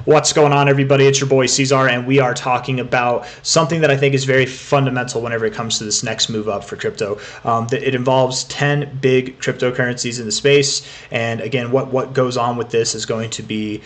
What's going on, everybody? It's your boy C-Zar, and we are talking about something that I think is very fundamental whenever it comes to this next move up for crypto. It involves 10 big cryptocurrencies in the space, and again, what goes on with this is going to be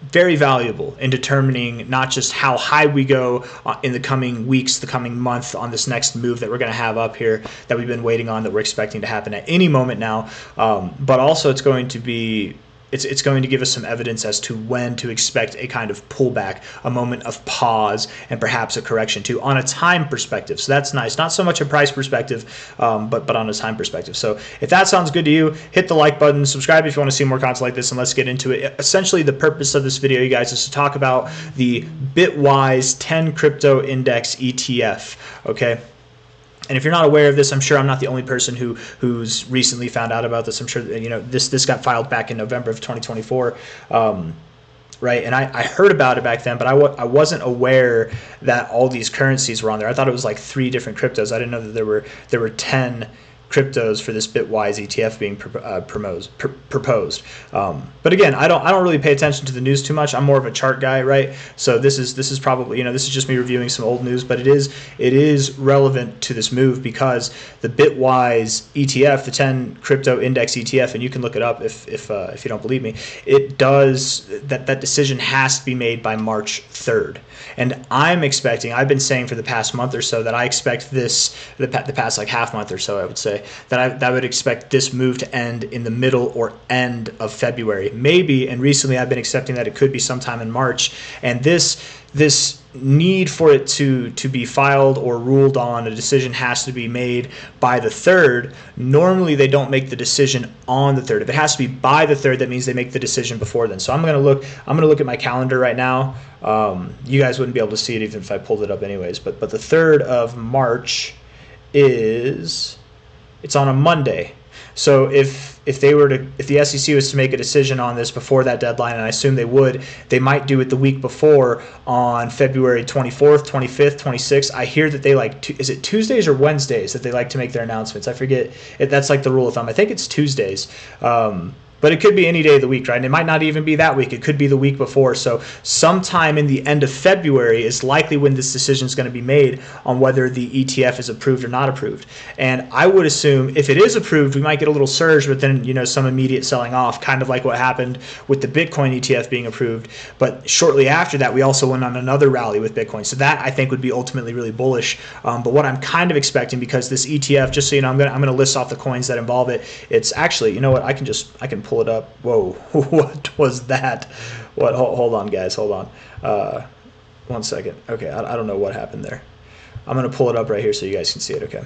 very valuable in determining not just how high we go in the coming weeks, the coming month on this next move that we're going to have up here that we've been waiting on, that we're expecting to happen at any moment now, but also it's going to be it's going to give us some evidence as to when to expect a kind of pullback, a moment of pause, and perhaps a correction too on a time perspective. So that's nice. Not so much a price perspective, but on a time perspective. So if that sounds good to you, hit the like button, subscribe if you want to see more content like this, and let's get into it. Essentially, the purpose of this video, you guys, is to talk about the Bitwise 10 Crypto Index ETF, okay? And if you're not aware of this, I'm sure I'm not the only person who's recently found out about this. I'm sure that, you know, this got filed back in November of 2024, right? And I heard about it back then, but I wasn't aware that all these currencies were on there. I thought it was like 3 different cryptos. I didn't know that there were 10 cryptos for this Bitwise ETF being proposed. But again, I don't really pay attention to the news too much. I'm more of a chart guy, right? So this is probably, you know, this is just me reviewing some old news, but it is relevant to this move because the Bitwise ETF, the 10 crypto index ETF, and you can look it up if you don't believe me, it does that decision has to be made by March 3rd. And I'm expecting, I've been saying for the past month or so that I expect this, the past like half month or so, I would say, that I would expect this move to end in the middle or end of February, maybe. And recently I've been accepting that it could be sometime in March. And this need for it to be filed or ruled on, a decision has to be made by the 3rd. Normally they don't make the decision on the 3rd. If it has to be by the 3rd, that means they make the decision before then. So I'm gonna look at my calendar right now. You guys wouldn't be able to see it even if I pulled it up anyways, but the 3rd of March it's on a Monday. So if the SEC was to make a decision on this before that deadline, and I assume they would, they might do it the week before on February 24th, 25th, 26th. I hear that they is it Tuesdays or Wednesdays that they like to make their announcements? I forget. That's like the rule of thumb. I think it's Tuesdays. But it could be any day of the week, right? And it might not even be that week. It could be the week before. So sometime in the end of February is likely when this decision is going to be made on whether the ETF is approved or not approved. And I would assume if it is approved, we might get a little surge, but then, you know, some immediate selling off, kind of like what happened with the Bitcoin ETF being approved. But shortly after that, we also went on another rally with Bitcoin. So that, I think, would be ultimately really bullish. But what I'm kind of expecting, because this ETF, just so you know, I'm gonna list off the coins that involve it. It's actually, you know what, I can pull it up. Whoa, what was that? What? Hold on, guys, hold on. 1 second. Okay, I don't know what happened there. I'm gonna pull it up right here so you guys can see it. Okay.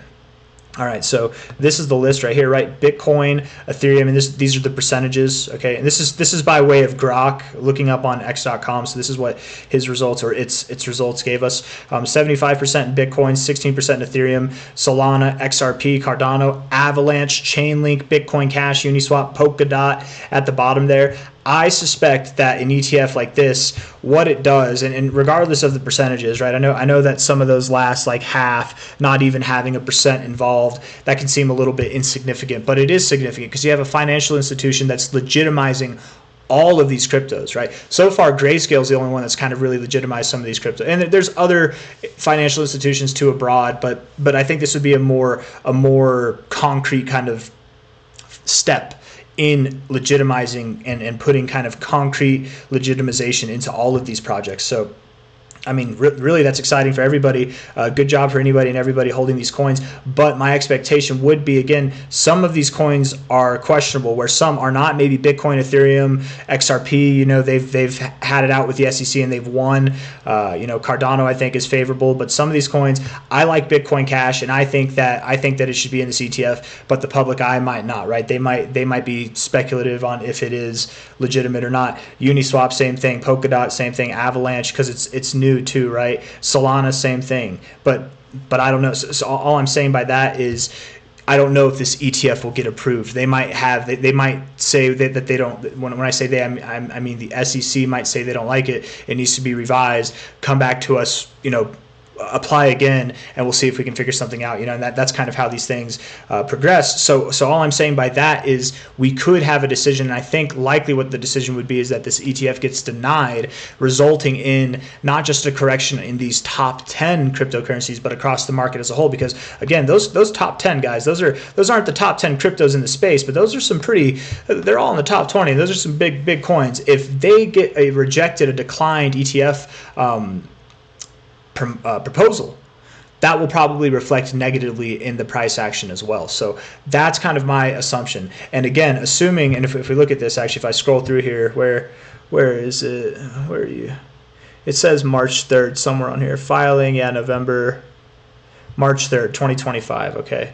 All right, so this is the list right here, right? Bitcoin, Ethereum, and these are the percentages, okay? And this is by way of Grok, looking up on x.com. So this is what his results, or its results, gave us. 75% in Bitcoin, 16% in Ethereum, Solana, XRP, Cardano, Avalanche, Chainlink, Bitcoin Cash, Uniswap, Polkadot at the bottom there. I suspect that an ETF like this, what it does, and regardless of the percentages, right? I know that some of those last like half, not even having a percent involved, that can seem a little bit insignificant, but it is significant because you have a financial institution that's legitimizing all of these cryptos, right? So far, Grayscale is the only one that's kind of really legitimized some of these cryptos, and there's other financial institutions too abroad, but I think this would be a more concrete kind of step in legitimizing and putting kind of concrete legitimization into all of these projects. So I mean, really, that's exciting for everybody. Good job for anybody and everybody holding these coins. But my expectation would be, again, some of these coins are questionable, where some are not. Maybe Bitcoin, Ethereum, XRP, you know, they've had it out with the SEC and they've won. You know, Cardano, I think, is favorable. But some of these coins, I like Bitcoin Cash, and I think that it should be in this ETF, but the public eye might not, right? They might be speculative on if it is legitimate or not. Uniswap, same thing. Polkadot, same thing. Avalanche, because it's new too, right? Solana, same thing. But I don't know. So all I'm saying by that is I don't know if this ETF will get approved. They might have. They might say that they don't. When I say they, I mean the SEC might say they don't like it. It needs to be revised. Come back to us, you know, apply again, and we'll see if we can figure something out, and that's kind of how these things progress. So all I'm saying by that is we could have a decision, and I think likely what the decision would be is that this ETF gets denied, resulting in not just a correction in these top 10 cryptocurrencies, but across the market as a whole. Because again, those top 10 guys, those aren't the top 10 cryptos in the space, but those are some they're all in the top 20. Those are some big coins. If they get a declined ETF proposal, that will probably reflect negatively in the price action as well. So that's kind of my assumption. And again, assuming, and if we look at this, actually, if I scroll through here, where is it? Where are you? It says March 3rd somewhere on here. Filing, yeah, March 3rd, 2025. Okay.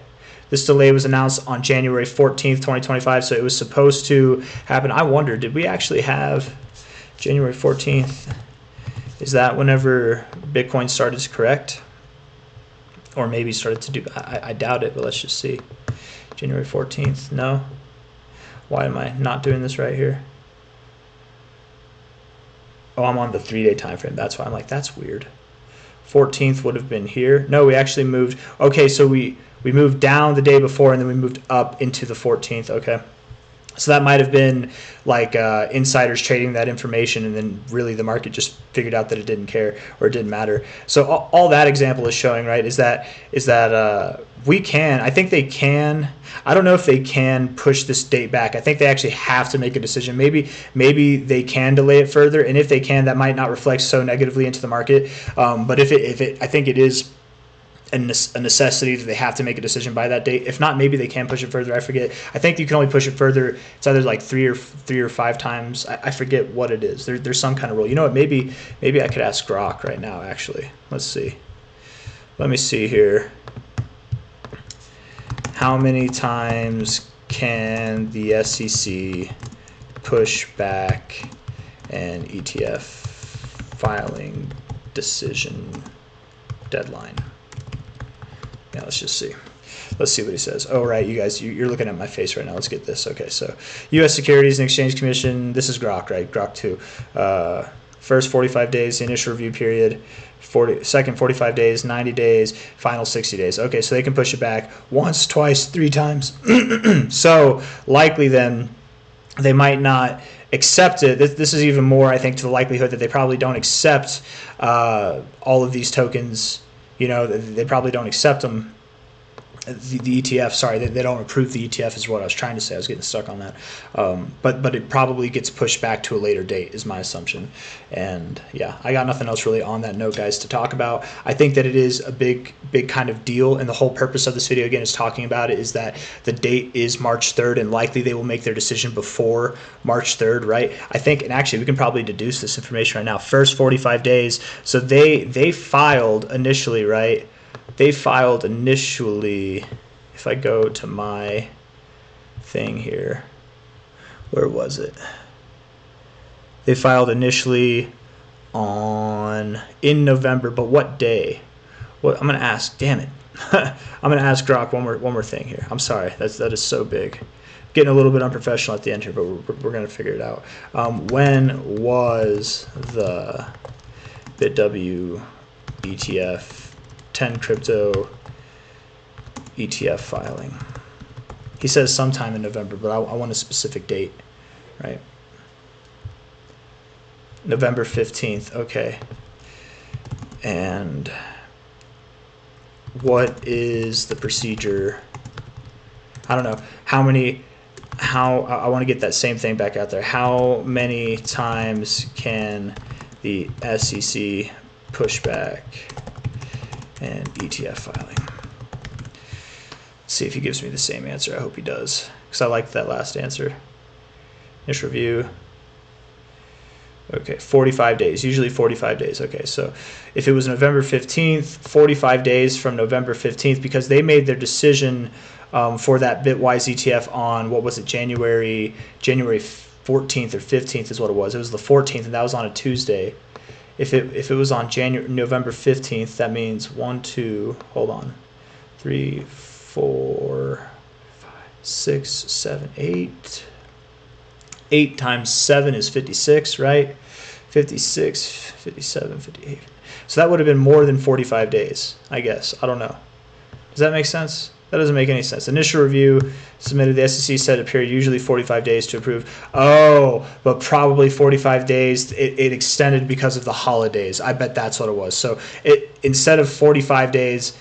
This delay was announced on January 14th, 2025, so it was supposed to happen. I wonder, did we actually have January 14th? Is that whenever Bitcoin started to correct? Or maybe started to do, I doubt it, but let's just see. January 14th, no. Why am I not doing this right here? Oh, I'm on the 3-day time frame. That's why I'm like, that's weird. 14th would have been here. No, we actually moved. Okay, so we moved down the day before, and then we moved up into the 14th. Okay. So that might have been like insiders trading that information, and then really the market just figured out that it didn't care or it didn't matter. So all that example is showing, right, is that we can, I think they can, I don't know if they can push this date back. I think they actually have to make a decision. Maybe they can delay it further, and if they can, that might not reflect so negatively into the market. But if it, I think it is a necessity that they have to make a decision by that date. If not, maybe they can push it further. I forget. I think you can only push it further. It's either like three or 5 times. I forget what it is. There's some kind of rule. You know what? Maybe I could ask Grok right now. Actually, let's see. Let me see here. How many times can the SEC push back an ETF filing decision deadline? Yeah, let's just see. Let's see what he says. Oh, right, you guys, you're looking at my face right now. Let's get this. Okay, so U.S. Securities and Exchange Commission, this is Grok, right? Grok 2. First 45 days, the initial review period. Second 45 days, 90 days, final 60 days. Okay, so they can push it back once, twice, 3 times. So likely then they might not accept it. This is even more, I think, to the likelihood that they probably don't accept all of these tokens. They probably don't accept them. The ETF, sorry, they don't approve the ETF is what I was trying to say. I was getting stuck on that. But it probably gets pushed back to a later date is my assumption. And yeah, I got nothing else really on that note, guys, to talk about. I think that it is a big kind of deal, and the whole purpose of this video, again, is talking about it, is that the date is March 3rd, and likely they will make their decision before March 3rd, right? I think, and actually we can probably deduce this information right now. First 45 days, so they filed initially, right? They filed initially, if I go to my thing here, where was it? They filed initially in November, but what day? I'm gonna ask, damn it. I'm gonna ask Grok one more thing here. I'm sorry, that is so big. Getting a little bit unprofessional at the end here, but we're gonna figure it out. When was the BitW ETF 10 crypto ETF filing? He says sometime in November, but I want a specific date, right? November 15th, okay. And what is the procedure? I don't know. I want to get that same thing back out there. How many times can the SEC push back and ETF filing? Let's see if he gives me the same answer. I hope he does, because I liked that last answer. Initial review. Okay, 45 days, usually 45 days. Okay, so if it was November 15th, 45 days from November 15th, because they made their decision for that Bitwise ETF on, what was it, January 14th or 15th is what it was. It was the 14th, and that was on a Tuesday. If it was on November 15th, that means 3, 4, 5, 6, 7, 8. 8 times 7 is 56, right? 56, 57, 58. So that would have been more than 45 days, I guess. I don't know. Does that make sense? That doesn't make any sense. Initial review submitted. The SEC said a period usually 45 days to approve. Oh, but probably 45 days. It extended because of the holidays. I bet that's what it was. So instead of 45 days,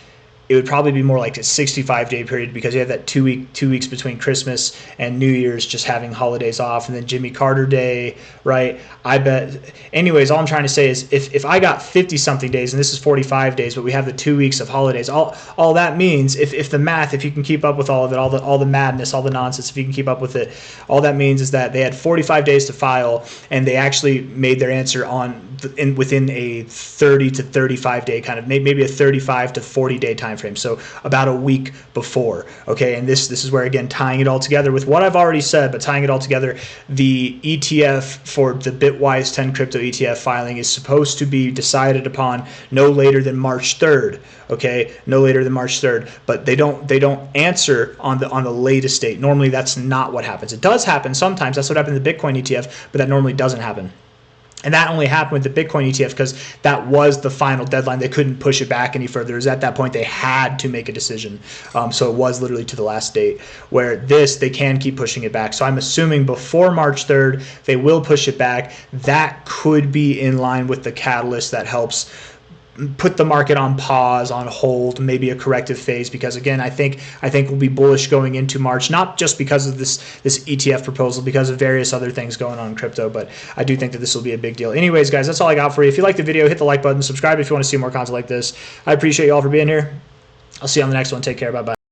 it would probably be more like a 65-day period because you have that 2 weeks between Christmas and New Year's, just having holidays off, and then Jimmy Carter Day, right? I bet. Anyways, all I'm trying to say is if I got 50-something days, and this is 45 days, but we have the 2 weeks of holidays, all that means, if the math, if you can keep up with all of it, all the madness, all the nonsense, if you can keep up with it, all that means is that they had 45 days to file, and they actually made their answer within a 30 to 35 day kind of, maybe a 35 to 40 day time frame, so about a week before. Okay, and this is where, again, tying it all together with what I've already said, but tying it all together, the ETF for the Bitwise 10 crypto ETF filing is supposed to be decided upon no later than March 3rd. Okay, no later than March 3rd, but they don't answer on the latest date. Normally that's not what happens. It does happen sometimes. That's what happened in the Bitcoin ETF, but that normally doesn't happen. And that only happened with the Bitcoin ETF because that was the final deadline. They couldn't push it back any further. It was at that point they had to make a decision. So it was literally to the last date, where this, they can keep pushing it back. So I'm assuming before March 3rd, they will push it back. That could be in line with the catalyst that helps put the market on pause, on hold, maybe a corrective phase, because again, I think we'll be bullish going into March, not just because of this ETF proposal, because of various other things going on in crypto, but I do think that this will be a big deal. Anyways, guys, that's all I got for you. If you like the video, hit the like button, subscribe if you want to see more content like this. I appreciate you all for being here. I'll see you on the next one. Take care. Bye-bye.